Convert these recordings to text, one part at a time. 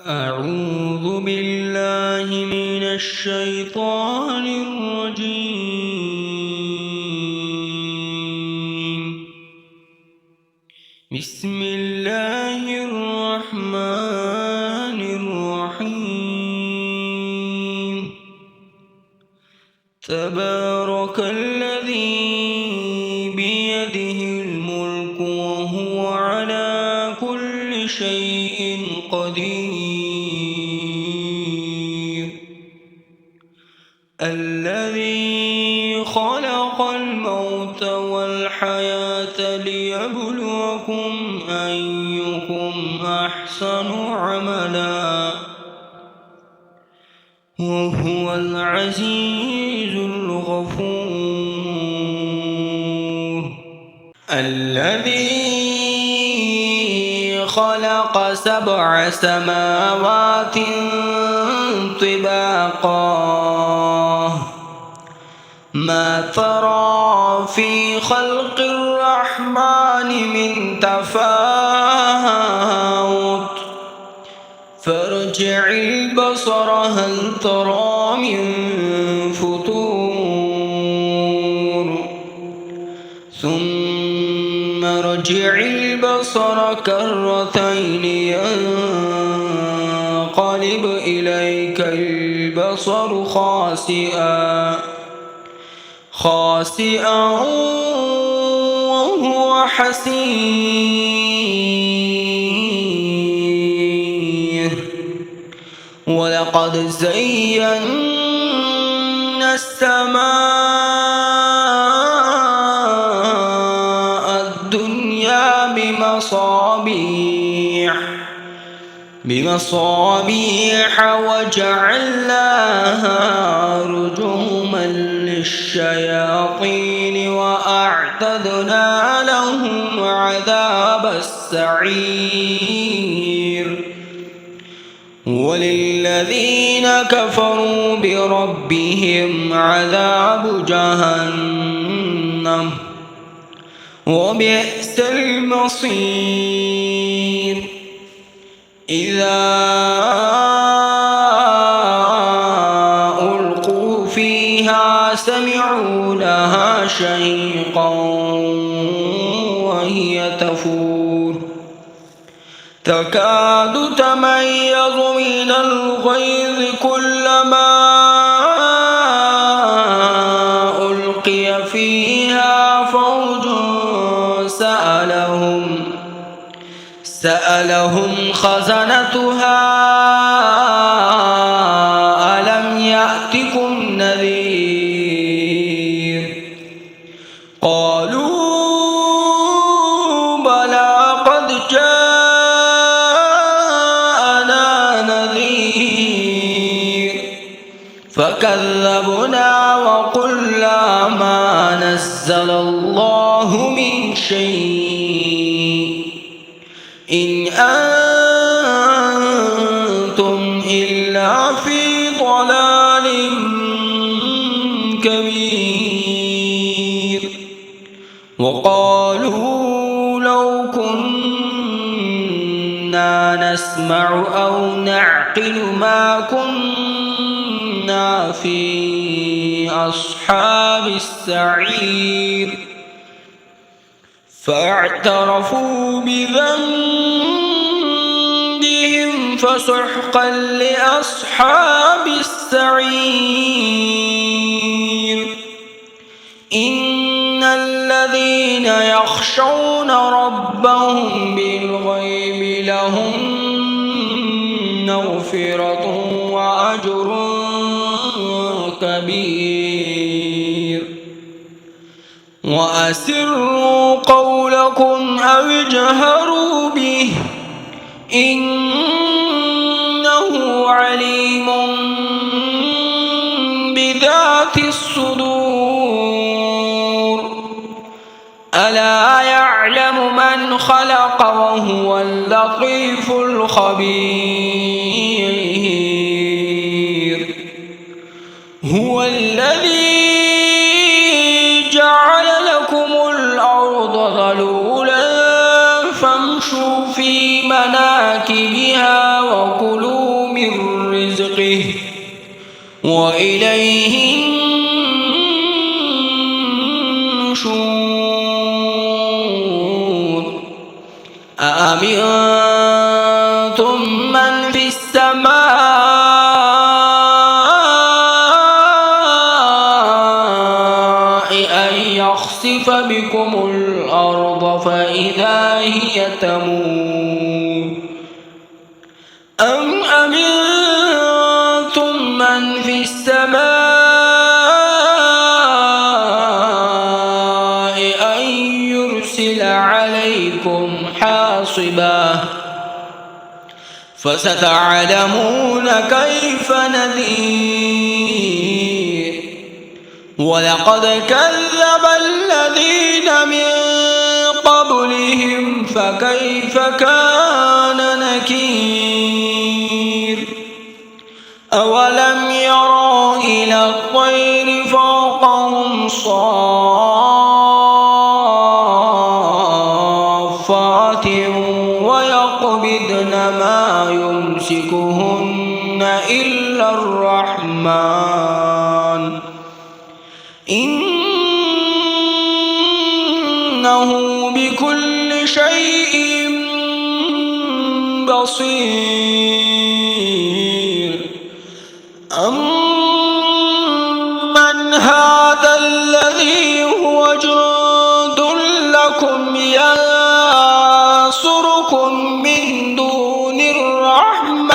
أعوذ بالله من الشيطان الرجيم. بسم الله الرحمن الرحيم. تبارك الذي بيده الملك وهو على كل شيء قدير. الذي خلق الموت والحياة ليبلوكم أيكم أحسن عملا وهو العزيز الغفور. الذي خلق 7 سماوات طباقا ما ترى في خلق الرحمن من تفاوت فارجع البصر هل ترى من فطور ثم ارجع البصر كرتين ينقلب إليك البصر خاسئا وهو حسير. ولقد زينا السماء الدنيا بمصابيح وجعلناها رجوما للشياطين وأعتدنا لهم عذاب السعير. وللذين كفروا بربهم عذاب جهنم وبئس المصير. إذا ألقوا فيها سمعوا لها شهيقا وهي تفور تكاد تميز من الغيظ كلما ألقي فيها فوج سألهم خزنتها ألم يأتكم نذير قالوا بلى قد جاءنا نذير فكذبنا وقلنا ما نزل الله من شيء إن أنتم إلا في ضلال كبير. وقالوا لو كنا نسمع أو نعقل ما كنا في أصحاب السعير. فاعترفوا بذنبهم فسحقا لأصحاب السعير. إن الذين يخشون ربهم بالغيب لهم مغفرة وأجر كبير. وأسروا قولكم أو اجهروا به إنه عليم بذات الصدور. ألا يعلم من خلق وهو اللطيف الخبير. هو الذي جعل لكم الأرض ذلولا فامشوا في مناكبها وكلوا وإليه النشور أأمنتم من في السماء أن يخسف بكم الأرض فإذا هي تمور أم أمنتم من في السماء أن يرسل عليكم حاصبا فستعلمون كيف نذير ولقد كذب الذين من قبلهم فكيف كان نكير أولم يروا إلى الطير فوقهم صافات ويقبضن ما يمسكهن إلا الرحمن إنه بكل شيء بصير أمن هذا الذي هو جند لكم ينصركم من دون الرحمن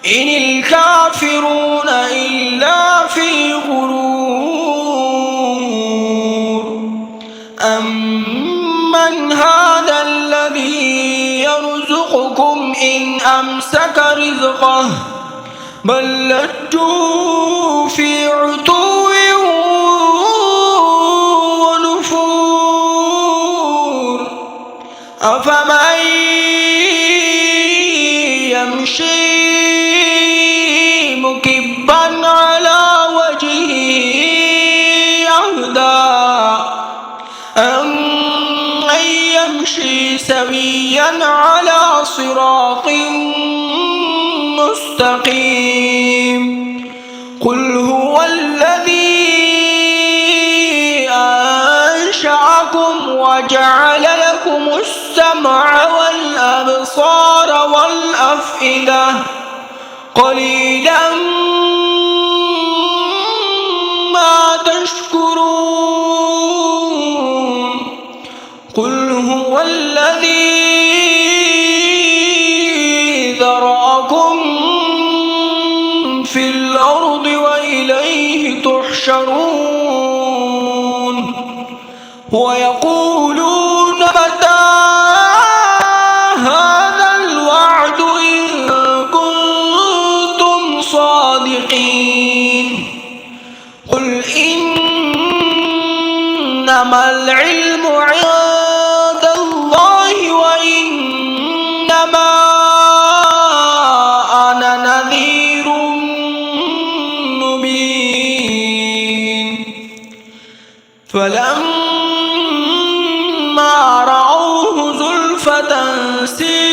إن الكافرون إلا في غرور أمن هذا الذي يرزقكم إن أمسك رزقه بل لجوا في عتو ونفور أفمن يمشي مكبا على وجهه يهدى أمن يمشي سويا على صراط مستقيم قل هو الذي أنشأكم وجعل لكم السمع والأبصار والأفئدة قليلا ما تشكرون قل هو الذي ذرأكم في الأرض وإليه تحشرون ويقولون متى هذا الوعد إن كنتم صادقين قل إنما العلم عند الله وإنما أنا نذير مبين فلما رأوه زلفة سيئت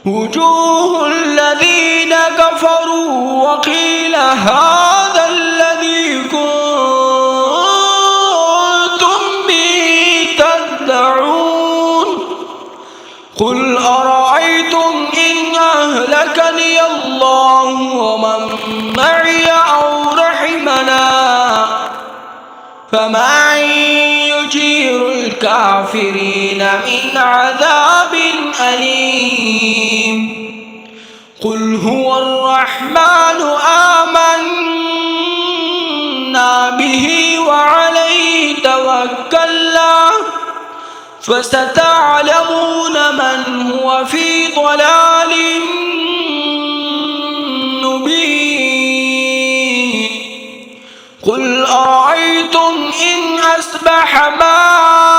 وجوه الذين كفروا وقيل هذا الذي كنتم به تدعون قل أرأيتم إن أهلكني الله ومن معي أو رحمنا فمن يجير الكافرين من عذاب أليم قل هو الرحمن آمنا به وعليه توكلنا فستعلمون من هو في ضلال مبين قل أرأيتم إن أصبح ماؤكم